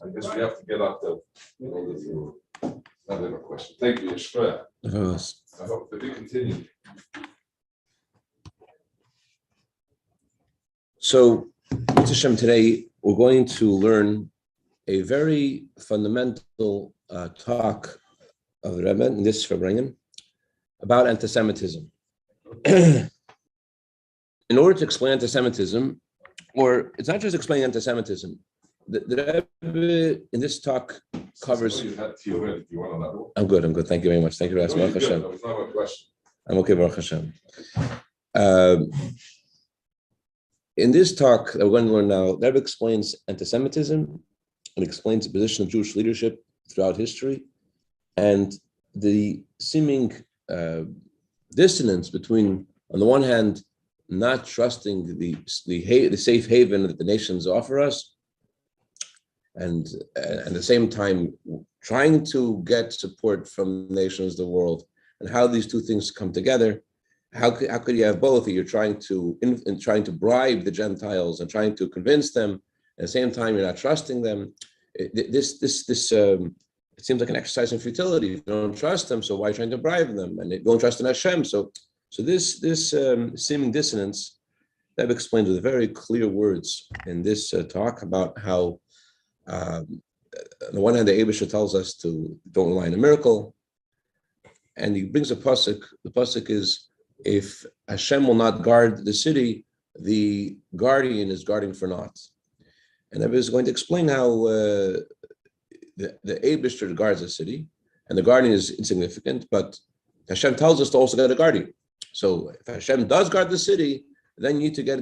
I guess we have to get up to another question. Thank you, Yeshua. I hope that we continue. So, Hashem, today we're going to learn a very fundamental talk of the Rebbe in this Farbrengen about anti-Semitism. In order to explain anti-Semitism, or it's not just explaining anti-Semitism, the Rebbe in this talk covers. You had tea already. Do you want another one? I'm good. Thank you very much. Thank you very much. That was not my question. I'm okay, Baruch Hashem. In this talk that we're going to learn now, the Rebbe explains anti-Semitism and explains the position of Jewish leadership throughout history and the seeming dissonance between, on the one hand, not trusting the safe haven that the nations offer us, and at the same time trying to get support from the nations of the world, and how these two things come together. How could you have both? You're trying to bribe the Gentiles and trying to convince them. At the same time, you're not trusting them. It seems like an exercise in futility. You don't trust them, so why are you trying to bribe them? And they don't trust in Hashem. So this seeming dissonance, that explained with very clear words in this talk about how, on the one hand, the Eibusha tells us to don't rely on a miracle, and he brings a pasuk. The pasuk is, if Hashem will not guard the city, the guardian is guarding for naught. And I was going to explain how the Eibusha guards the city, and the guardian is insignificant, but Hashem tells us to also get a guardian. So if Hashem does guard the city, then you need to get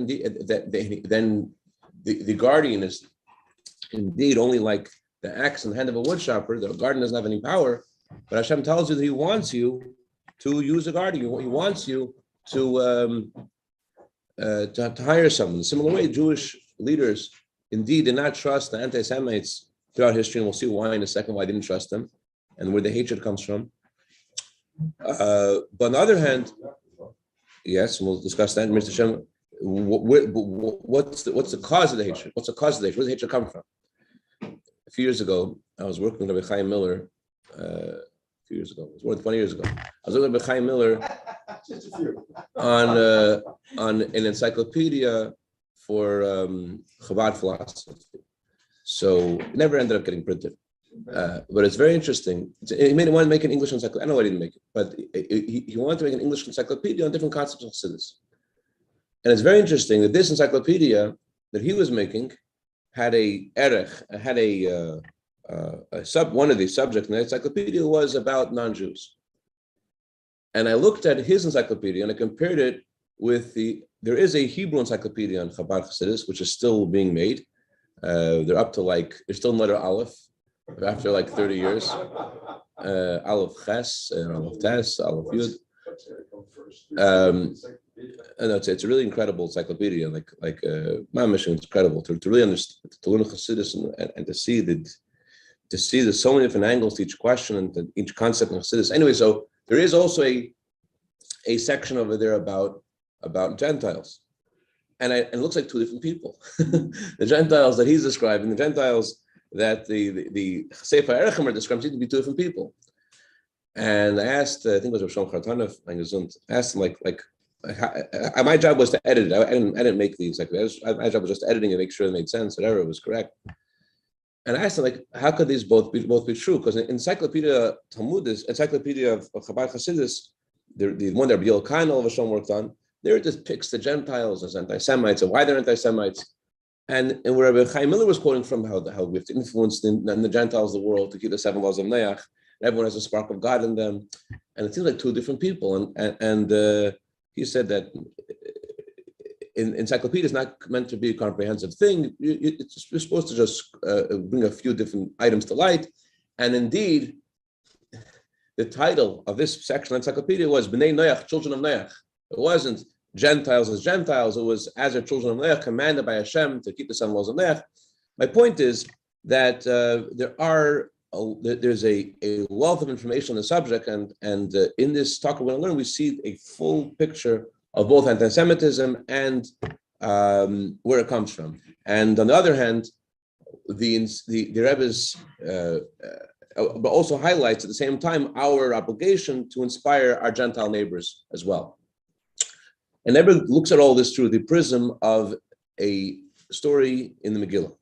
then the guardian is indeed only like the axe in the hand of a woodchopper. The guardian doesn't have any power, but Hashem tells you that He wants you to use a guardian. He wants you to hire someone. In a similar way, Jewish leaders indeed did not trust the anti-Semites throughout history, and we'll see why in a second, why they didn't trust them, and where the hatred comes from. But on the other hand, yes, and we'll discuss that in Mr. Shem. What's the cause of the hatred? What's the cause of the hatred? Where does the hatred come from? A few years ago, I was working with Rabbi Chaim Miller. A few years ago, it was more than 20 years ago. I was working with Rabbi Chaim Miller on an encyclopedia for Chabad philosophy. So it never ended up getting printed. But it's very interesting. He wanted to make an English encyclopedia. I know I didn't make it, but he wanted to make an English encyclopedia on different concepts of Chassidus. And it's very interesting that this encyclopedia that he was making had one of the subjects in the encyclopedia was about non-Jews. And I looked at his encyclopedia and I compared it with there is a Hebrew encyclopedia on Chabad Chassidus, which is still being made. They're up to they're still in letter Aleph after 30 years. Aleph Ches, Aleph Tes, Aleph Yud. And it's a really incredible encyclopedia, my mission is incredible to really understand, to learn Chassidus and to see there's so many different angles to each question and to each concept in Chassidus. Anyway, so there is also a section over there about Gentiles. And it looks like two different people. The Gentiles that he's describing, the Gentiles that the Sefer Erechem are describing seem to be two different people. And I asked, I think it was Rav Shlomo Chartanov, I asked him my job was to edit it. I didn't make the encyclopedia. My job was just editing and make sure it made sense, whatever, it was correct. And I asked him, how could these both be true? Because in Encyclopedia Talmudis, Encyclopedia of Chabad Chassidus, the one that Rabbi Yoel Kain all of a sudden worked on, there it just picks the Gentiles as anti-Semites and why they're anti-Semites. And where Rabbi Chaim Miller was quoting from how we have to influence the Gentiles of the world to keep the 7 laws of Noach. Everyone has a spark of God in them. And it seems like two different people. And he said that encyclopedia is not meant to be a comprehensive thing. You're supposed to just bring a few different items to light. And indeed, the title of this section of encyclopedia was B'nai Noach, children of Noach. It wasn't Gentiles as Gentiles. It was as the children of Noach, commanded by Hashem to keep the 7 laws of Noach. My point is that there's a wealth of information on the subject, and in this talk we're going to learn, we see a full picture of both anti-Semitism and where it comes from. And on the other hand, the Rebbe's, but also highlights at the same time our obligation to inspire our Gentile neighbors as well. And Rebbe looks at all this through the prism of a story in the Megillah.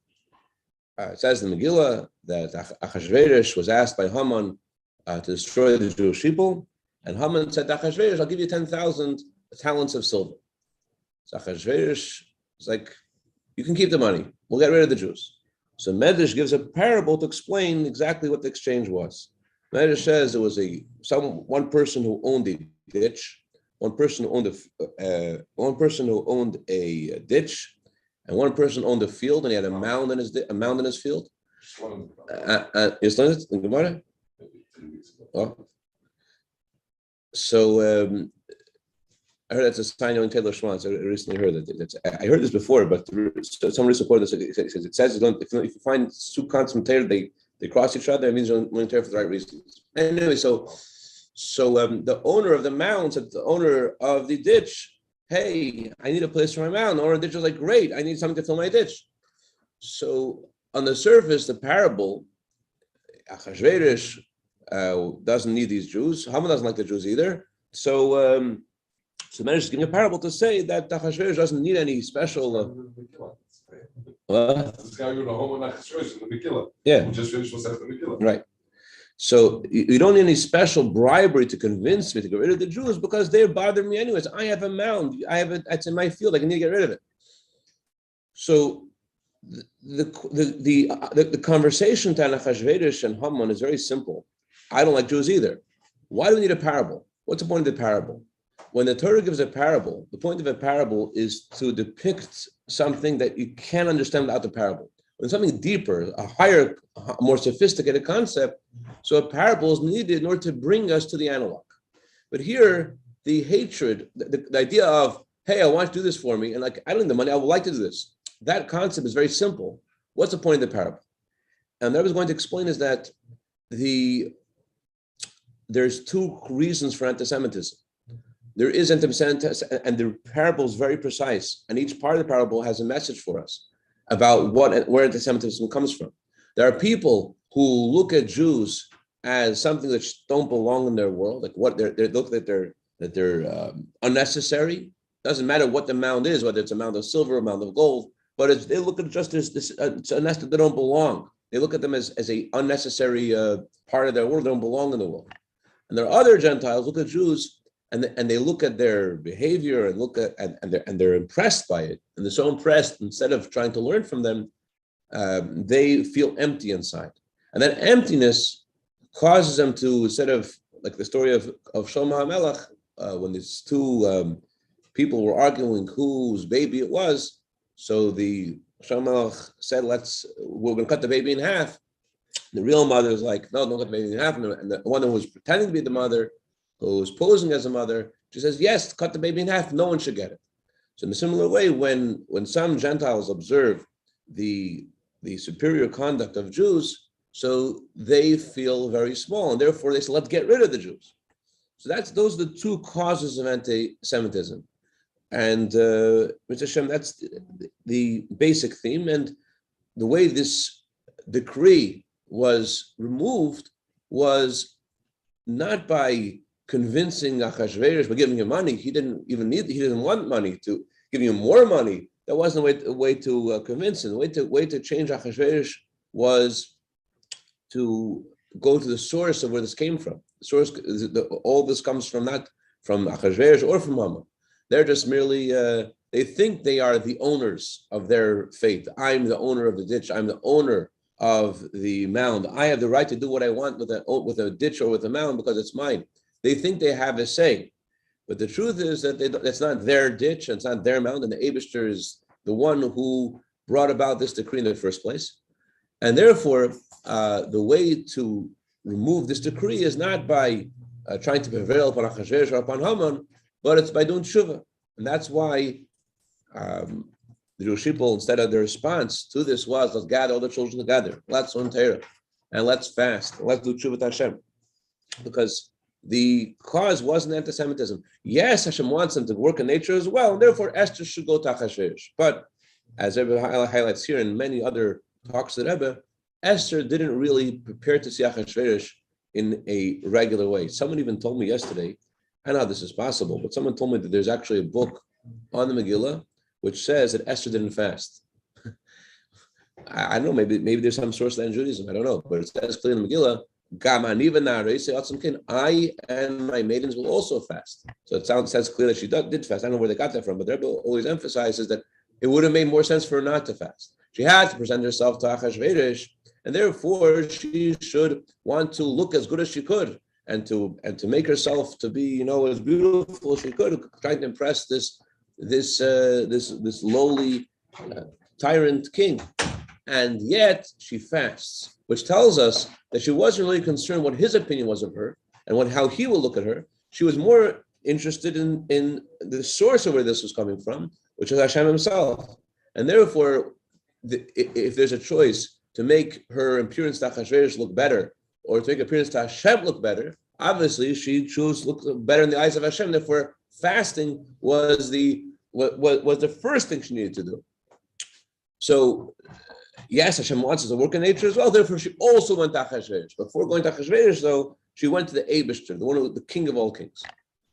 It says in the Megillah that Achashverosh was asked by Haman to destroy the Jewish people, and Haman said to Achashverosh, "I'll give you 10,000 talents of silver." So Achashverosh is like, "You can keep the money. We'll get rid of the Jews." So Medrash gives a parable to explain exactly what the exchange was. Medrash says there was one person who owned a ditch, one person who owned a ditch, and one person owned a field, and he had a mound in his field. You understand it in Gemara? Oh. So I heard that's a sign in Taylor Schwanz. I recently heard that. I heard this before, but somebody supported this. It says if you find two concepts they cross each other. It means you're learning Torah for the right reasons. Anyway, so the owner of the mound said to the owner of the ditch, "Hey, I need a place for my mound." The owner of the ditch was like, "Great, I need something to fill my ditch." So on the surface, the parable, Achashverosh doesn't need these Jews. Haman doesn't like the Jews either. So Medrash is giving a parable to say that Achashverosh doesn't need any special. This guy with a home in the Megillah. Yeah. We just finished what's after the Megillah. Right. So you don't need any special bribery to convince me to get rid of the Jews because they bother me anyways. I have a mound. It's in my field. I need to get rid of it. So the conversation to Achashverosh and Haman is very simple. I don't like Jews either. Why do we need a parable? What's the point of the parable? When the Torah gives a parable, the point of a parable is to depict something that you can't understand without the parable. When something deeper, a higher, more sophisticated concept, so a parable is needed in order to bring us to the analog. But here, the hatred, the idea of, hey, I want you to do this for me, and like, I don't need the money, I would like to do this. That concept is very simple. What's the point of the parable? And what I was going to explain is that there's two reasons for anti-Semitism. There is anti-Semitism, and the parable is very precise, and each part of the parable has a message for us about where anti-Semitism comes from. There are people who look at Jews as something that don't belong in their world, like what they look that they're unnecessary. Doesn't matter what the mound is, whether it's a mound of silver, or a mound of gold, but they look at it just as this. It's a nest that they don't belong. They look at them as a unnecessary part of their world. They don't belong in the world. And there are other Gentiles look at Jews and they look at their behavior and look at and they're impressed by it, and they're so impressed. Instead of trying to learn from them, they feel empty inside, and that emptiness causes them to, instead of like the story of Shlomo HaMelech, when these two people were arguing whose baby it was. So the Shlomo HaMelech said, we're going to cut the baby in half. The real mother was like, no, don't cut the baby in half. And the one who was pretending to be the mother, who was posing as a mother, she says, yes, cut the baby in half. No one should get it. So in a similar way, when some Gentiles observe the superior conduct of Jews, so they feel very small, and therefore they say, let's get rid of the Jews. So those are the two causes of anti-Semitism. And Mr. Hashem, that's the basic theme. And the way this decree was removed was not by convincing Achashverosh, by giving him money. He didn't want money, to give him more money. That wasn't a way to convince him. The way to change Achashverosh was to go to the source of where this came from. The source, all this comes from not from Achashverosh or from Haman. They're just merely, they think they are the owners of their fate. I'm the owner of the ditch. I'm the owner of the mound. I have the right to do what I want with a ditch or with a mound because it's mine. They think they have a say. But the truth is that that's not their ditch, and it's not their mound, and the Eibishter is the one who brought about this decree in the first place. And therefore, the way to remove this decree is not by trying to prevail upon Achashverosh or upon Haman, but it's by doing tshuva. And that's why the Jewish people, instead of their response to this was, let's gather all the children together, let's learn Torah, and let's fast, and let's do tshuva to Hashem. Because the cause wasn't anti-Semitism. Yes, Hashem wants them to work in nature as well, and therefore Esther should go to Achashverosh. But as everybody highlights here, and many other talks to the Rebbe, Esther didn't really prepare to see Achashverosh in a regular way. Someone even told me yesterday, I know how this is possible, but someone told me that there's actually a book on the Megillah which says that Esther didn't fast. I don't know, maybe there's some source of that in Judaism, I don't know, but it says clearly in the Megillah, I and my maidens will also fast. So it sounds clear that she did fast. I don't know where they got that from, but the Rebbe always emphasizes that it would have made more sense for her not to fast. She had to present herself to Achashverosh, and therefore she should want to look as good as she could, and to make herself to be, as beautiful as she could, trying to impress this lowly tyrant king. And yet she fasts, which tells us that she wasn't really concerned what his opinion was of her and how he will look at her. She was more interested in the source of where this was coming from, which is Hashem himself. And therefore, if there's a choice to make her appearance to Achashverosh look better, or to make appearance to Hashem look better, obviously she chose to look better in the eyes of Hashem. Therefore, fasting was the first thing she needed to do. So, yes, Hashem wants us to work in nature as well. Therefore, she also went to Achashverosh. Before going to Achashverosh, though, she went to the Eibishter, the king of all kings.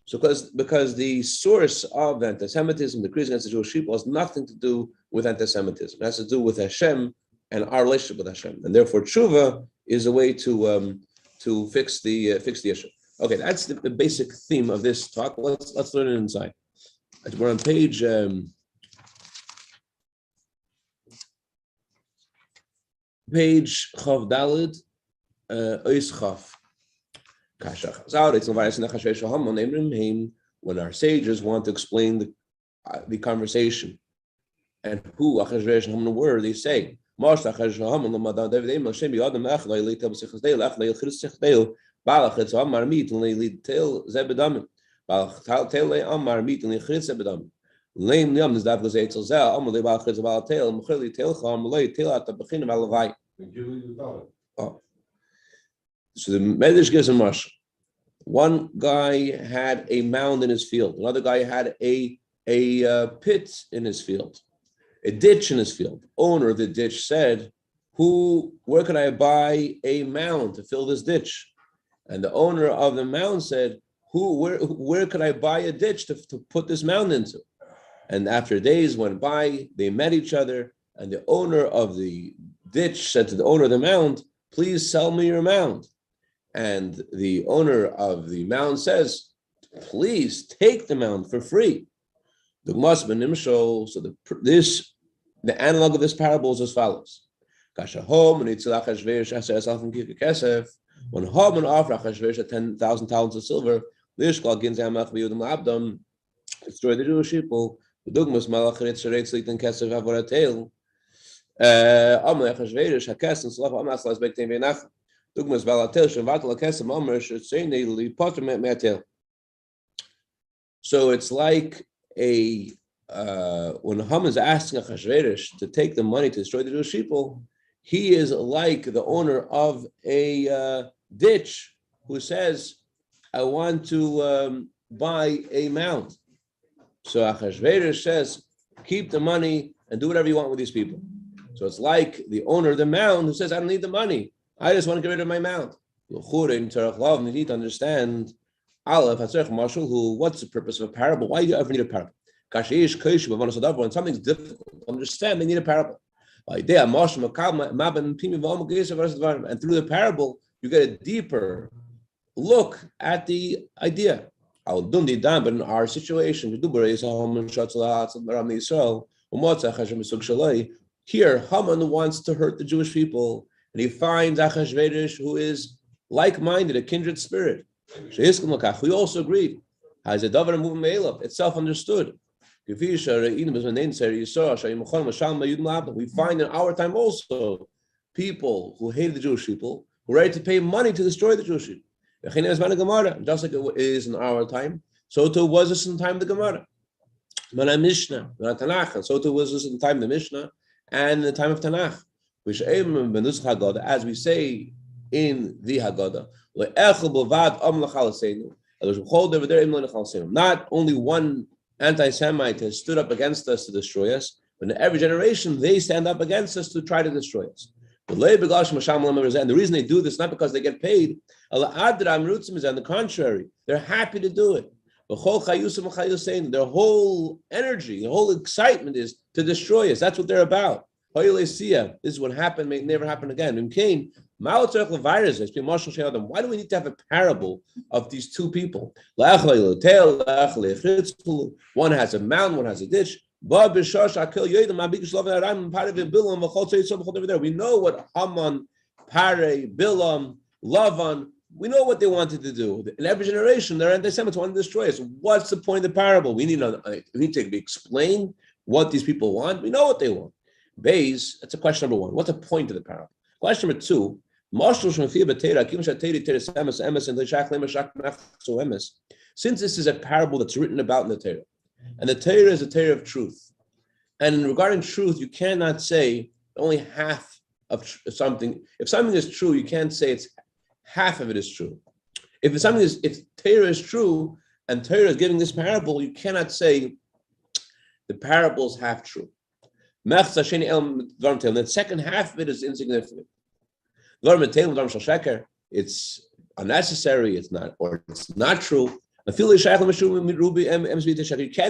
So, because the source of anti-Semitism, the decrees against the Jewish people, has nothing to do with anti-Semitism. It has to do with Hashem and our relationship with Hashem. And therefore, tshuva is a way to fix the issue. Okay, that's the basic theme of this talk. Let's learn it inside. We're on page. Page Chav Dalid, Ois Chav. When our sages want to explain the conversation and who Achashverosh and Haman were, they say, So the Medrash gives a mashal. One guy had a mound in his field. Another guy had a pit in his field, a ditch in his field. Owner of the ditch said, where can I buy a mound to fill this ditch? And the owner of the mound said, where could I buy a ditch to put this mound into? And after days went by, they met each other, and the owner of the ditch said to the owner of the mound, please sell me your mound. And the owner of the mound says, please take the mound for free. The analog of this parable is as follows. When Haman offered Achashverosh 10,000 talents of silver, destroy the Jewish people. So it's like when Haman is asking Achashverosh to take the money to destroy the Jewish people, he is like the owner of a ditch who says, I want to buy a mound. So Achashverosh says, keep the money and do whatever you want with these people. So it's like the owner of the mound who says, I don't need the money. I just want to get rid of my mound. You need to understand, what's the purpose of a parable? Why do you ever need a parable? When something's difficult to understand, they need a parable. And through the parable, you get a deeper look at the idea. But in our situation, here Haman wants to hurt the Jewish people, and he finds Achashverosh, who is like-minded, a kindred spirit. We also agreed. It's self-understood. We find in our time also people who hated the Jewish people, who were ready to pay money to destroy the Jewish people. Just like it is in our time, so too was this in the time of the Gemara. And so too was this in the time of the Mishnah and in the time of Tanakh. As we say in the Haggadah, not only one anti-Semite has stood up against us to destroy us, But in every generation, they stand up against us to try to destroy us. And the reason they do this, not because they get paid. On the contrary, they're happy to do it. Their whole energy, their whole excitement is to destroy us. That's what they're about. This is what happened, may never happen again. Why do we need to have a parable of these two people? One has a mountain, one has a ditch. We know what Haman, Pare, Bilam, Lavan, we know what they wanted to do. In every generation, their anti-Semites want to destroy us. What's the point of the parable? We need to explain what these people want. We know what they want. Bays, that's a question number one. What's the point of the parable? Question number two, since this is a parable that's written about in the Torah, and the Torah is a Torah of truth, and regarding truth, you cannot say only half of something. If something is true, you can't say it's half of it is true. If Torah is true and Torah is giving this parable, you cannot say the parable is half true. And the second half of it is insignificant. It's unnecessary, it's not true. You can't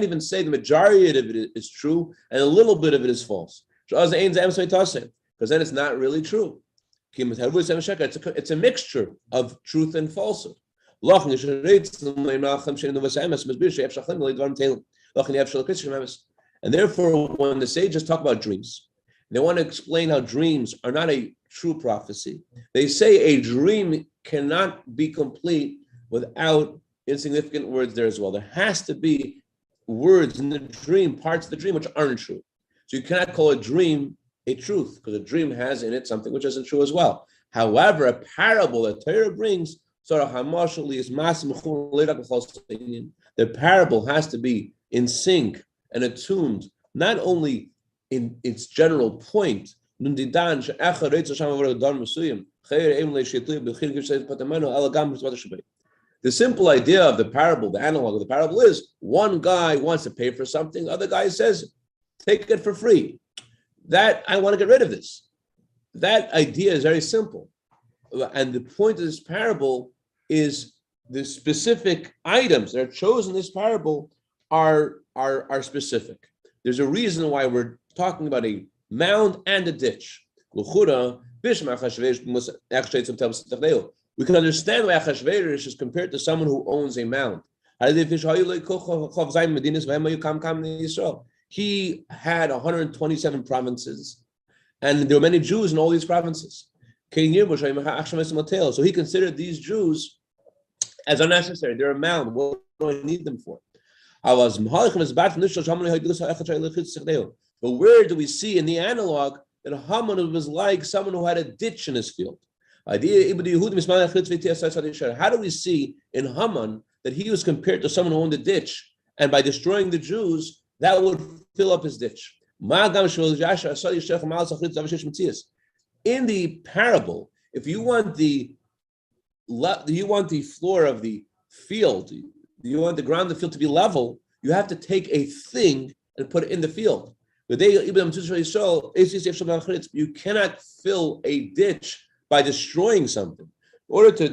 even say the majority of it is true and a little bit of it is false. Because then it's not really true. It's a mixture of truth and falsehood. And therefore, when the sages talk about dreams, they want to explain how dreams are not a true prophecy. They say a dream cannot be complete without insignificant words there as well. There has to be words in the dream, parts of the dream which aren't true. So you cannot call a dream a truth, because a dream has in it something which isn't true as well. However, a parable that Torah brings, the parable has to be in sync and attuned, not only in its general point. The simple idea of the parable, the analog of the parable is one guy wants to pay for something, other guy says, take it for free. That I want to get rid of this. That idea is very simple. And the point of this parable is the specific items that are chosen in this parable are specific. There's a reason why we're talking about a mound and a ditch. We can understand why Achashverosh is compared to someone who owns a mound. He had 127 provinces, and there were many Jews in all these provinces. So he considered these Jews as unnecessary. They're a mound. What do I need them for? But where do we see in the analog that Haman was like someone who had a ditch in his field? How do we see in Haman that he was compared to someone who owned a ditch, and by destroying the Jews, that would fill up his ditch? In the parable, if you want the floor of the field, you want the ground of the field to be level, you have to take a thing and put it in the field. You cannot fill a ditch by destroying something. In order to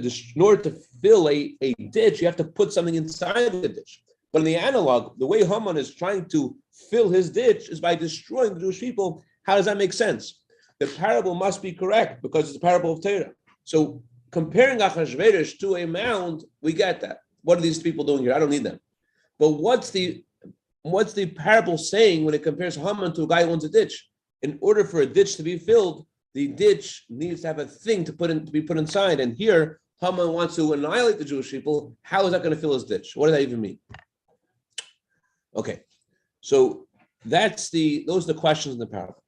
fill a ditch, you have to put something inside the ditch. But in the analog, the way Haman is trying to fill his ditch is by destroying the Jewish people. How does that make sense? The parable must be correct because it's a parable of Torah. So comparing Achashverosh to a mound, we get that. What are these people doing here? I don't need them. But what's the parable saying when it compares Haman to a guy who owns a ditch? In order for a ditch to be filled, the ditch needs to have a thing to be put inside. And here, Haman wants to annihilate the Jewish people. How is that going to fill his ditch? What does that even mean? Okay, so those are the questions in the parable.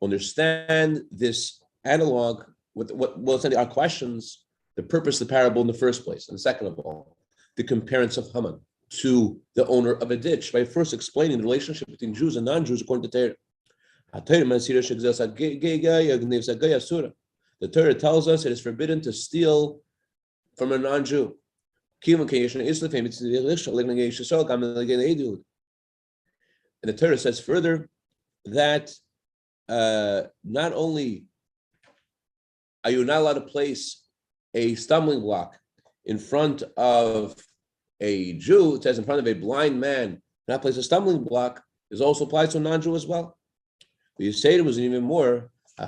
Understand this analog with what are questions, the purpose of the parable in the first place, and second of all, the comparison of Haman to the owner of a ditch by first explaining the relationship between Jews and non-Jews according to Torah. The Torah tells us it is forbidden to steal from a non-Jew. And the Torah says further that not only are you not allowed to place a stumbling block in front of a Jew, it says in front of a blind man, not place a stumbling block, is also applied to a non-Jew as well. But you say it was even more. Our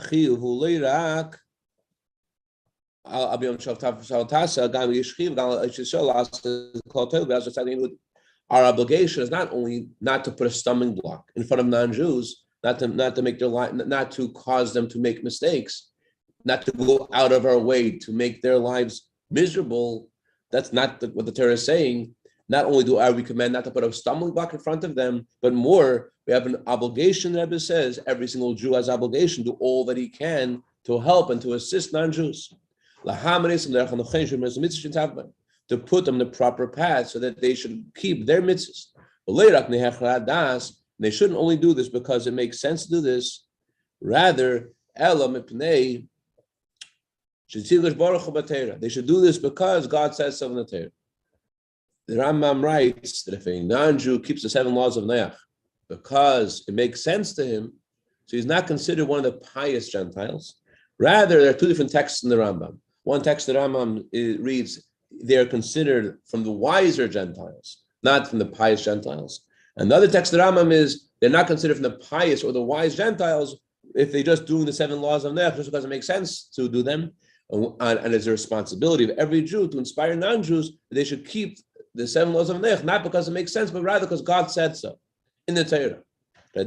obligation is not only not to put a stumbling block in front of non-Jews, not to make their life, not to cause them to make mistakes, not to go out of our way to make their lives miserable. That's not what the Torah is saying. Not only do I recommend not to put a stumbling block in front of them, but more, we have an obligation. The Rebbe says every single Jew has obligation to do all that he can to help and to assist non-Jews. To put them in the proper path so that they should keep their mitzvahs. They shouldn't only do this because it makes sense to do this. Rather, they should do this because God says so in the Torah. The Rambam writes that if a non-Jew keeps the 7 laws of Noach because it makes sense to him, so he's not considered one of the pious Gentiles. Rather, there are 2 different texts in the Rambam. One text the Rambam reads, they are considered from the wiser Gentiles, not from the pious Gentiles. Another text the Rambam is, they're not considered from the pious or the wise Gentiles if they just do the 7 laws of Noach just because it makes sense to do them. And it's a responsibility of every Jew to inspire non-Jews that they should keep the 7 laws of Noach, not because it makes sense, but rather because God said so in the Torah. By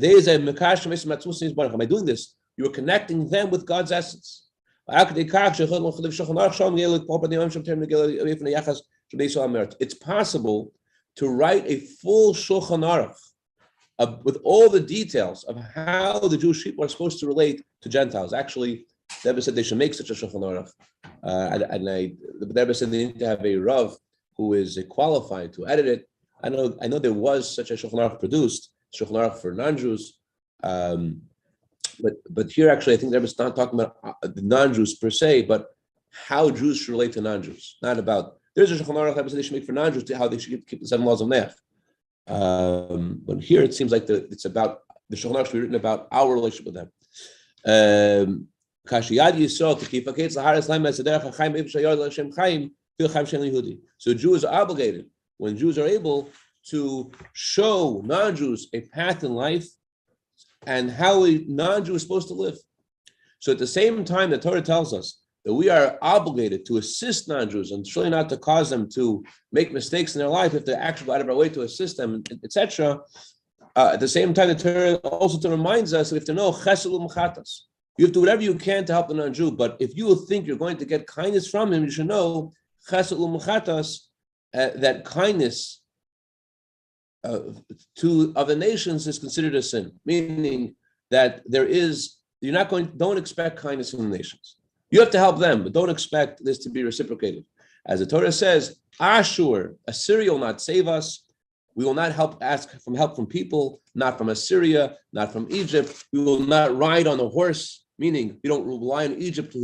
doing this, you are connecting them with God's essence. It's possible to write a full Shulchan Aruch with all the details of how the Jewish people are supposed to relate to Gentiles. Actually, the Rebbe said they should make such a Shulchan Aruch. The Rebbe said they need to have a Rav who is qualified to edit it. I know there was such a Shulchan Aruch produced, Shulchan Aruch for non-Jews. But here, actually, I think the Rebbe is not talking about the non-Jews per se, but how Jews should relate to non-Jews. Not about, there's a Shulchan Aruch Rebbe said they should make for non-Jews to how they should keep the 7 laws of Noach. But here it seems like it's about, the Shulchan Aruch should be written about our relationship with them. So Jews are obligated, when Jews are able, to show non-Jews a path in life and how a non-Jew is supposed to live. So at the same time, the Torah tells us that we are obligated to assist non-Jews and surely not to cause them to make mistakes in their life if they actually go out of our way to assist them, etc. At the same time, the Torah also reminds us that we have to know chesed u'mechatas. You have to do whatever you can to help the non-Jew, but if you think you're going to get kindness from him, you should know chesed u'mechatas, that kindness to other nations is considered a sin, meaning that don't expect kindness from the nations. You have to help them, but don't expect this to be reciprocated. As the Torah says, Assyria will not save us. We will not ask help from people, not from Assyria, not from Egypt. We will not ride on a horse, meaning we don't rely on Egypt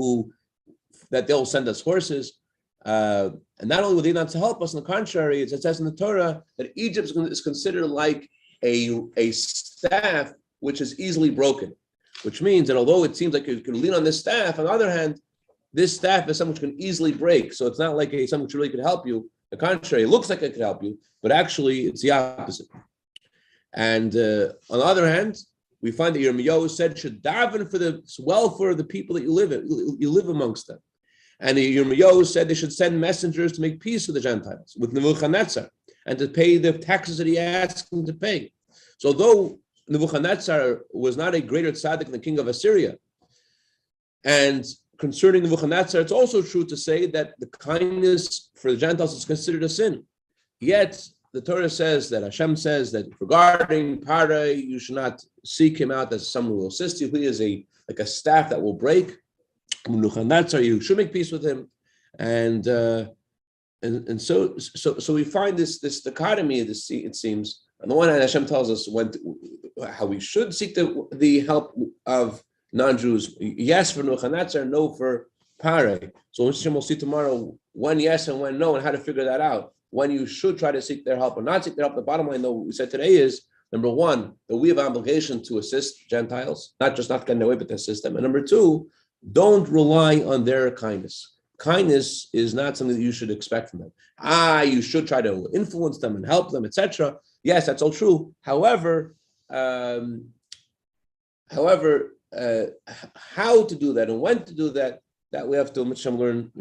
that they'll send us horses. And not only will they not help us, on the contrary, it says in the Torah that Egypt is considered like a staff which is easily broken, which means that although it seems like you can lean on this staff, on the other hand, this staff is something which can easily break. So it's not like something which really could help you. The contrary, it looks like it could help you, but actually it's the opposite. And on the other hand, we find that Yirmiyahu said, should daven for the welfare of the people that you live amongst them. And Yirmiyahu said they should send messengers to make peace with the Gentiles, with Nebuchadnezzar, and to pay the taxes that he asked them to pay. So although Nebuchadnezzar was not a greater tzaddik than the king of Assyria, and concerning Nebuchadnezzar, it's also true to say that the kindness for the Gentiles is considered a sin. Yet the Torah says that Hashem says that regarding Parai, you should not seek him out as someone who will assist you. He is like a staff that will break. Nebuchadnezzar, you should make peace with him, and so we find this dichotomy. It seems on the one hand, Hashem tells us how we should seek the help of non-Jews. Yes, for Nebuchadnezzar, no for pare. So we'll see tomorrow when yes and when no, and how to figure that out. When you should try to seek their help or not seek their help. The bottom line, though, what we said today is, number one, that we have an obligation to assist Gentiles, not getting away, but to assist them. And number two, don't rely on their kindness. Kindness is not something that you should expect from them. You should try to influence them and help them, etc. Yes, that's all true. However, how to do that and when to do that, we have to learn.